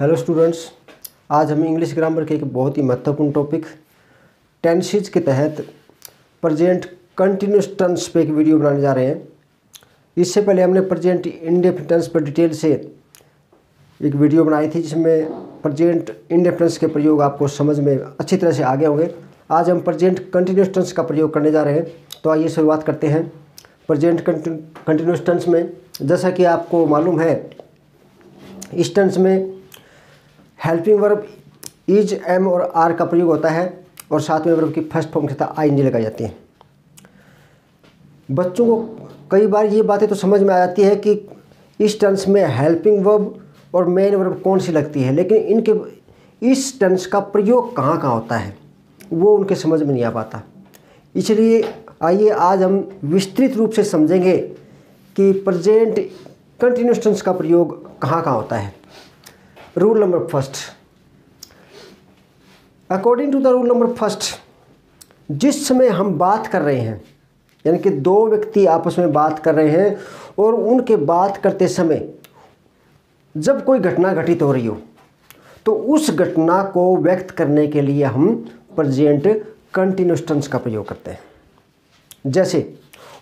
Hello students, आज हम English grammar के एक बहुत ही महत्वपूर्ण टॉपिक टेंसेज के तहत प्रेजेंट कंटिन्यूस टेंस पे एक वीडियो बनाने जा रहे हैं। इससे पहले हमने प्रेजेंट इंडेफिनिट टेंस पर डिटेल से एक वीडियो बनाई थी जिसमें प्रेजेंट इंडेफिनिट टेंस के प्रयोग आपको समझ में अच्छी तरह से आ गए होंगे। आज हम प्रेजेंट कंटिन्यूस टेंस का प्रयोग करने जा रहे हैं। तो आइए शुरुआत करते हैं। प्रेजेंट कंटिन्यूस टेंस में जैसा कि आपको मालूम है, इस टेंस में हेल्पिंग वर्ब इज, एम और आर का प्रयोग होता है और साथ में वर्ब की फर्स्ट फॉर्म के साथ आईएनजी लगाई जाती है। बच्चों को कई बार ये बातें तो समझ में आ जाती है कि इस टेंस में हेल्पिंग वर्ब और मेन वर्ब कौन सी लगती है, लेकिन इनके इस टेंस का प्रयोग कहाँ कहाँ होता है वो उनके समझ में नहीं आ पाता। इसलिए आइए आज हम विस्तृत रूप से समझेंगे कि प्रेजेंट कंटिन्यूस टेंस का प्रयोग कहाँ कहाँ होता है। Rule number first, according to the rule number first, जिस समय हम बात कर रहे हैं, यानी कि दो व्यक्ति आपस में बात कर रहे हैं और उनके बात करते समय जब कोई घटना घटित हो रही हो तो उस घटना को व्यक्त करने के लिए हम प्रेजेंट कंटिन्यूस टेंस का प्रयोग करते हैं। जैसे,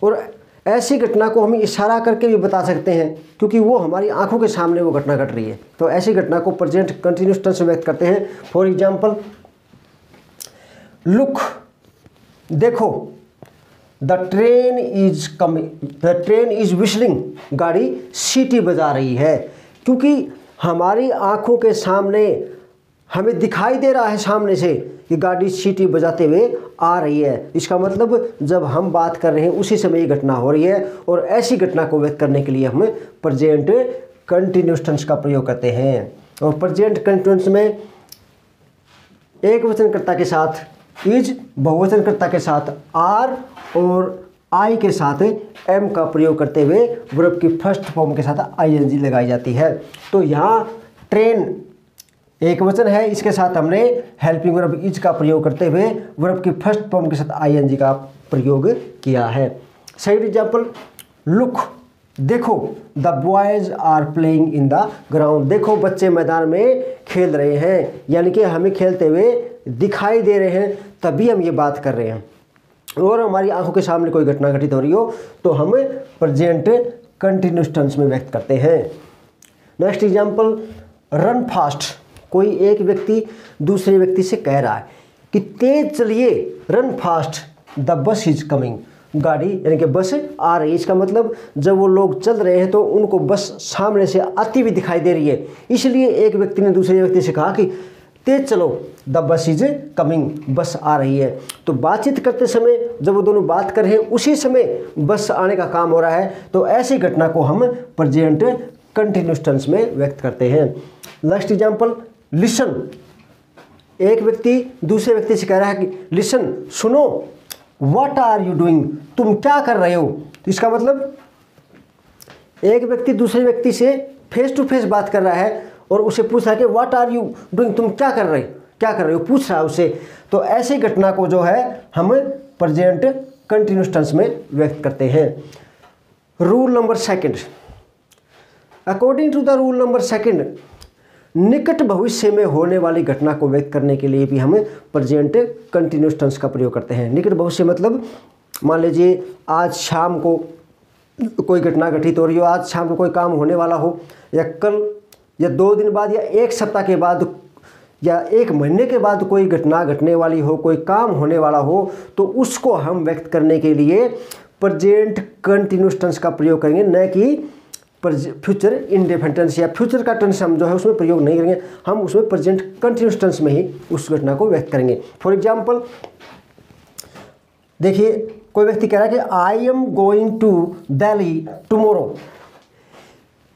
और ऐसी घटना को हम इशारा करके भी बता सकते हैं क्योंकि वो हमारी आंखों के सामने वो घटना घट रही है, तो ऐसी घटना को प्रेजेंट कंटिन्यूस टेंस में व्यक्त करते हैं। फॉर एग्जाम्पल, लुक, देखो, the train is coming, the train is whistling, गाड़ी सीटी बजा रही है। क्योंकि हमारी आंखों के सामने हमें दिखाई दे रहा है सामने से कि गाड़ी सीटी बजाते हुए आ रही है। इसका मतलब जब हम बात कर रहे हैं उसी समय ये घटना हो रही है और ऐसी घटना को व्यक्त करने के लिए हम प्रेजेंट कंटिन्यूस टेंस का प्रयोग करते हैं। और प्रेजेंट कंटिन्यूस में एक वचनकर्ता के साथ इज, बहुवचनकर्ता के साथ आर और आई के साथ एम का प्रयोग करते हुए वर्ब की फर्स्ट फॉर्म के साथ आईएनजी लगाई जाती है। तो यहाँ ट्रेन एक वचन है, इसके साथ हमने हेल्पिंग वर्ब इज का प्रयोग करते हुए वर्ब की फर्स्ट फॉर्म के साथ आईएनजी का प्रयोग किया है। सेकंड एग्जांपल, लुक, देखो, the boys are playing in the ground, देखो बच्चे मैदान में खेल रहे हैं, यानी कि हमें खेलते हुए दिखाई दे रहे हैं, तभी हम ये बात कर रहे हैं। और हमारी आंखों के सामने कोई घटना घटित हो रही हो तो हम प्रेजेंट कंटिन्यूस टेंस में व्यक्त करते हैं। नेक्स्ट एग्जांपल, रन फास्ट, कोई एक व्यक्ति दूसरे व्यक्ति से कह रहा है कि तेज चलिए, run fast, the bus is coming, गाड़ी यानी कि बस आ रही है। इसका मतलब जब वो लोग चल रहे हैं तो उनको बस सामने से आती हुई दिखाई दे रही है, इसलिए एक व्यक्ति ने दूसरे व्यक्ति से कहा कि तेज चलो, द बस इज कमिंग, बस आ रही है। तो बातचीत करते समय जब वो दोनों बात कर रहे हैं उसी समय बस आने का काम हो रहा है, तो ऐसी घटना को हम प्रेजेंट कंटिन्यूस टेंस में व्यक्त करते हैं। नेक्स्ट एग्जांपल, लिसन, एक व्यक्ति दूसरे व्यक्ति से कह रहा है कि लिसन, सुनो, व्हाट आर यू डूइंग, तुम क्या कर रहे हो। तो इसका मतलब एक व्यक्ति दूसरे व्यक्ति से फेस टू फेस बात कर रहा है और उसे पूछ रहा है कि व्हाट आर यू डूइंग, तुम क्या कर रहे हो, पूछ रहा है उसे। तो ऐसी घटना को जो है हम प्रेजेंट कंटिन्यूस टेंस में व्यक्त करते हैं। Rule number second, according to the rule number second, निकट भविष्य में होने वाली घटना को व्यक्त करने के लिए भी हम प्रेजेंट कंटिन्यूस टेंस का प्रयोग करते हैं। निकट भविष्य मतलब मान लीजिए आज शाम को कोई घटना घटित हो रही हो, आज शाम को कोई काम होने वाला हो, या कल, या 2 दिन बाद, या 1 सप्ताह के बाद, या 1 महीने के बाद कोई घटना घटने वाली हो, कोई काम होने वाला हो, तो उसको हम व्यक्त करने के लिए प्रेजेंट कंटिन्यूस टेंस का प्रयोग करेंगे, न कि फ्यूचर इंडेफिनिट टेंस या फ्यूचर का टेंस हम जो है उसमें प्रयोग नहीं करेंगे। हम उसमें प्रेजेंट कंटिन्यूस टेंस में ही उस घटना को व्यक्त करेंगे। फॉर एग्जांपल, देखिए कोई व्यक्ति कह रहा है कि I am going to Delhi tomorrow,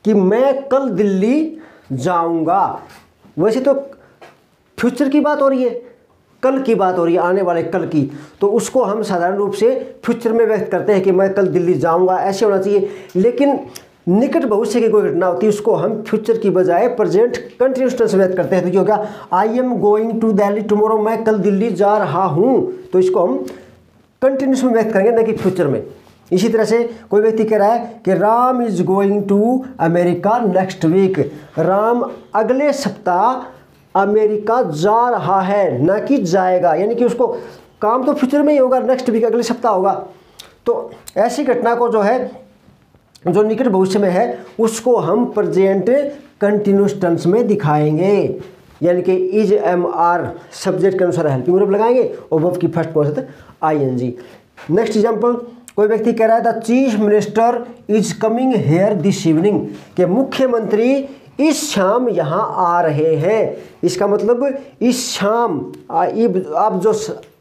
कि मैं कल दिल्ली जाऊंगा। वैसे तो फ्यूचर की बात हो रही है, कल की बात हो रही है, आने वाले कल की, तो उसको हम साधारण रूप से फ्यूचर में व्यक्त करते हैं कि मैं कल दिल्ली जाऊंगा, ऐसे होना चाहिए। लेकिन निकट भविष्य की कोई घटना होती है उसको हम फ्यूचर की बजाय प्रेजेंट कंटिन्यूस टेंस में व्यक्त करते हैं। तो जो क्या, I am going to Delhi tomorrow, मैं कल दिल्ली जा रहा हूँ, तो इसको हम कंटिन्यूस में व्यक्त करेंगे न कि फ्यूचर में। इसी तरह से कोई व्यक्ति कह रहा है कि Ram is going to America next week, Ram अगले सप्ताह अमेरिका जा रहा है, ना कि जाएगा, यानी कि उसको काम तो फ्यूचर में ही होगा, नेक्स्ट वीक अगले सप्ताह होगा। तो ऐसी घटना को जो है, जो निकट भविष्य में है, उसको हम प्रेजेंट कंटिन्यूस टेंस में दिखाएंगे, यानी कि इज एम आर सब्जेक्ट के अनुसार हेल्पिंग वर्ब लगाएंगे और वर्ब की first form ING। Next example, कोई व्यक्ति कह रहा है the chief minister is coming here this evening, कि मुख्यमंत्री इस शाम यहाँ आ रहे हैं। इसका मतलब इस शाम, अब जो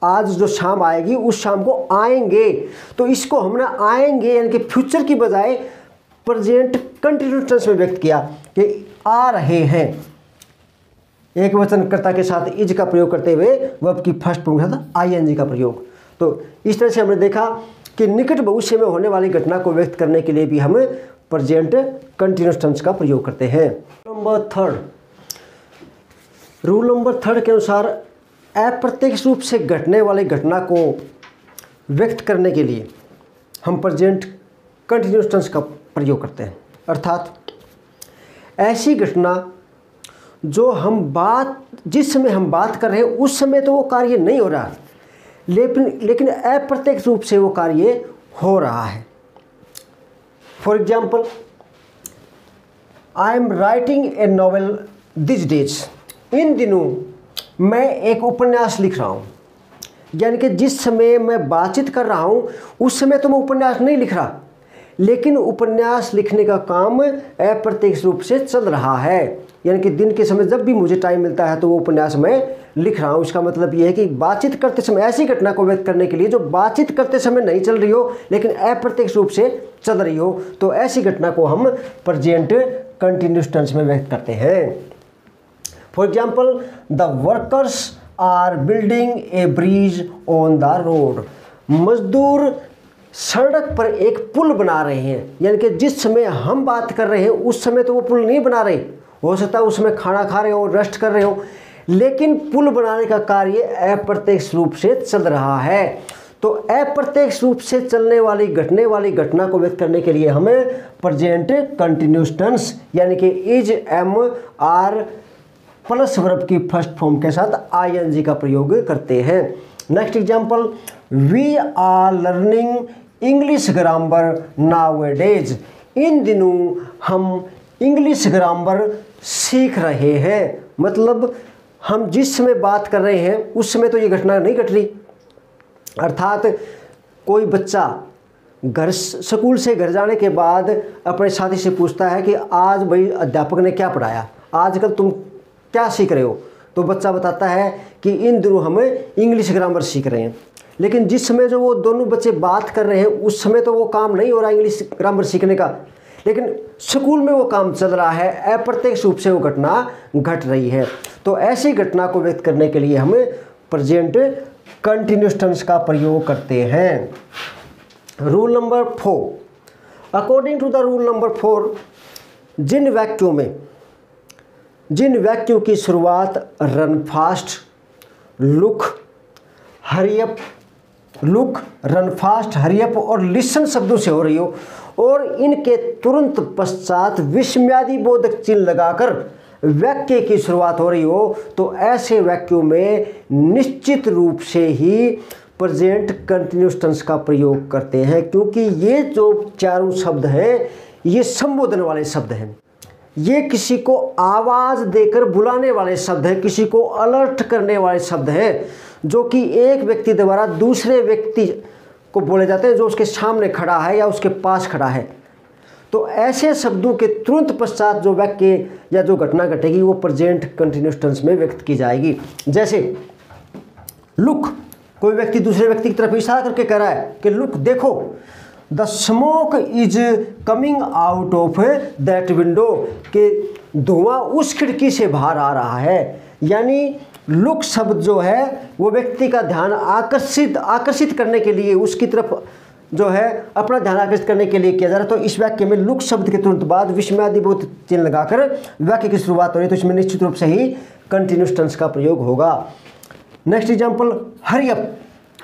आज जो शाम आएगी उस शाम को आएंगे, तो इसको हमने आएंगे यानी कि फ्यूचर की बजाय प्रेजेंट कंटिन्यूस टेंस में व्यक्त किया कि आ रहे हैं, एक वचनकर्ता के साथ इज का प्रयोग करते हुए वर्ब की फर्स्ट फॉर्म के साथ ING का प्रयोग। तो इस तरह से हमने देखा कि निकट भविष्य में होने वाली घटना को व्यक्त करने के लिए भी हम प्रेजेंट कंटिन्यूस टेंस का प्रयोग करते हैं। रूल नंबर थर्ड के अनुसार अप्रत्यक्ष रूप से घटने वाली घटना को व्यक्त करने के लिए हम प्रेजेंट कंटिन्यूस टेंस का प्रयोग करते हैं। अर्थात ऐसी घटना जिस समय हम बात कर रहे हैं उस समय तो वो कार्य नहीं हो रहा, लेकिन अप्रत्यक्ष रूप से वो कार्य हो रहा है। For example, I am writing a novel these days, इन दिनों मैं एक उपन्यास लिख रहा हूँ, यानी कि जिस समय मैं बातचीत कर रहा हूँ उस समय तो मैं उपन्यास नहीं लिख रहा, लेकिन उपन्यास लिखने का काम अप्रत्यक्ष रूप से चल रहा है, यानी कि दिन के समय जब भी मुझे टाइम मिलता है तो वो उपन्यास मैं लिख रहा हूँ। इसका मतलब ये है कि बातचीत करते समय ऐसी घटना को व्यक्त करने के लिए जो बातचीत करते समय नहीं चल रही हो लेकिन अप्रत्यक्ष रूप से चल रही हो, तो ऐसी घटना को हम प्रेजेंट कंटिन्यूस टेंस में व्यक्त करते हैं। For example, the workers are building a bridge on the road, मजदूर सड़क पर एक पुल बना रहे हैं, यानी कि जिस समय हम बात कर रहे हैं उस समय तो वो पुल नहीं बना रहे, हो सकता है उसमें खाना खा रहे हो, रेस्ट कर रहे हो, लेकिन पुल बनाने का कार्य अप्रत्यक्ष रूप से चल रहा है। तो अप्रत्यक्ष रूप से चलने वाली घटने वाली घटना को व्यक्त करने के लिए हमें प्रेजेंट कंटिन्यूस टेंस यानी कि is am are plus verb की फर्स्ट फॉर्म के साथ ING का प्रयोग करते हैं। Next example, we are learning English grammar nowadays, इन दिनों हम इंग्लिश ग्रामर सीख रहे हैं। मतलब हम जिस समय बात कर रहे हैं उस समय तो ये घटना नहीं घट रही। अर्थात कोई बच्चा स्कूल से घर जाने के बाद अपने साथी से पूछता है कि आज भाई अध्यापक ने क्या पढ़ाया, आजकल तुम क्या सीख रहे हो, तो बच्चा बताता है कि इन दिनों हम इंग्लिश ग्रामर सीख रहे हैं। लेकिन जिस समय जो वो दोनों बच्चे बात कर रहे हैं उस समय तो वो काम नहीं हो रहा इंग्लिश ग्रामर सीखने का, लेकिन स्कूल में वो काम चल रहा है, अप्रत्यक्ष रूप से वो घटना घट रही है। तो ऐसी घटना को व्यक्त करने के लिए हम प्रेजेंट कंटिन्यूस टेंस का प्रयोग करते हैं। Rule number 4, according to the rule number 4, जिन वाक्यों की शुरुआत run fast, look, hurry up, run fast, hurry up और लिसन शब्दों से हो रही हो और इनके तुरंत पश्चात विस्मयादि बोधक चिन्ह लगाकर वाक्य की शुरुआत हो रही हो, तो ऐसे वाक्यों में निश्चित रूप से ही प्रेजेंट कंटिन्यूस टेंस का प्रयोग करते हैं, क्योंकि ये जो चारों शब्द हैं ये संबोधन वाले शब्द हैं। ये किसी को आवाज़ देकर बुलाने वाले शब्द हैं, किसी को अलर्ट करने वाले शब्द हैं, जो कि एक व्यक्ति द्वारा दूसरे व्यक्ति को बोले जाते हैं जो उसके सामने खड़ा है या उसके पास खड़ा है। तो ऐसे शब्दों के तुरंत पश्चात जो वाक्य या जो घटना घटेगी वो प्रेजेंट कंटिन्यूस टेंस में व्यक्त की जाएगी। जैसे लुक, कोई व्यक्ति दूसरे व्यक्ति की तरफ इशारा करके कह रहा है कि लुक देखो, the smoke is coming out of that window, कि धुआं उस खिड़की से बाहर आ रहा है। यानी लुक शब्द जो है वो व्यक्ति का ध्यान आकर्षित करने के लिए, उसकी तरफ जो है अपना ध्यान आकर्षित करने के लिए किया जा रहा है। तो इस वाक्य में लुक शब्द के तुरंत बाद विस्मयादिबोध चिन्ह लगाकर वाक्य की शुरुआत हो रही है, तो इसमें निश्चित रूप से ही कंटिन्यूस टेंस का प्रयोग होगा। नेक्स्ट एग्जाम्पल, हरी अप,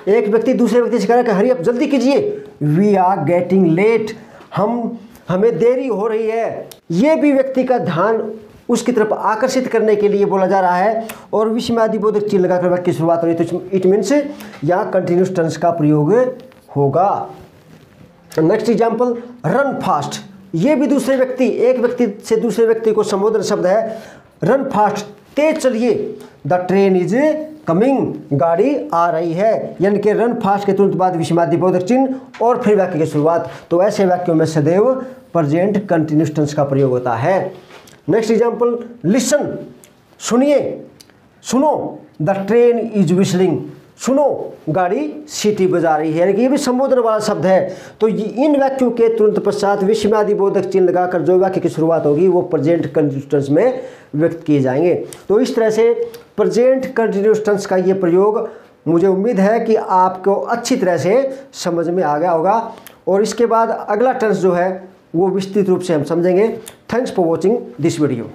एक व्यक्ति दूसरे व्यक्ति से कह रहा है कि हरी अप, जल्दी कीजिए, वी आर गेटिंग लेट, हमें देरी हो रही है। ये भी व्यक्ति का ध्यान उसकी तरफ आकर्षित करने के लिए बोला जा रहा है और विस्मयादिबोधक चिन्ह लगाकर वाक्य की शुरुआत हो रही है, तो इट मीन्स यहाँ कंटिन्यूस टेंस का प्रयोग होगा। Next example, run fast. ये भी दूसरे व्यक्ति, एक व्यक्ति से दूसरे व्यक्ति को संबोधन शब्द है। रन फास्ट, तेज चलिए। द ट्रेन इज कमिंग, गाड़ी आ रही है। यानी कि रन फास्ट के तुरंत बाद विस्मयादिबोधक चिन्ह और फिर वाक्य की शुरुआत। तो ऐसे वाक्यों में सदैव प्रेजेंट कंटिन्यूस टेंस का प्रयोग होता है। नेक्स्ट एग्जाम्पल, लिसन, सुनिए, सुनो। द ट्रेन इज विस्लिंग, सुनो, गाड़ी सीटी बजा रही है। यानी कि ये भी संबोधन वाला शब्द है। तो इन वाक्यों के तुरंत पश्चात विस्मयादिबोधक चिन्ह लगाकर जो वाक्य की शुरुआत होगी वो प्रेजेंट कंटिन्यूस टेंस में व्यक्त किए जाएंगे। तो इस तरह से प्रेजेंट कंटिन्यूस टेंस का ये प्रयोग मुझे उम्मीद है कि आपको अच्छी तरह से समझ में आ गया होगा। और इसके बाद अगला टेंस जो है वो विस्तृत रूप से हम समझेंगे। Thanks for watching this video.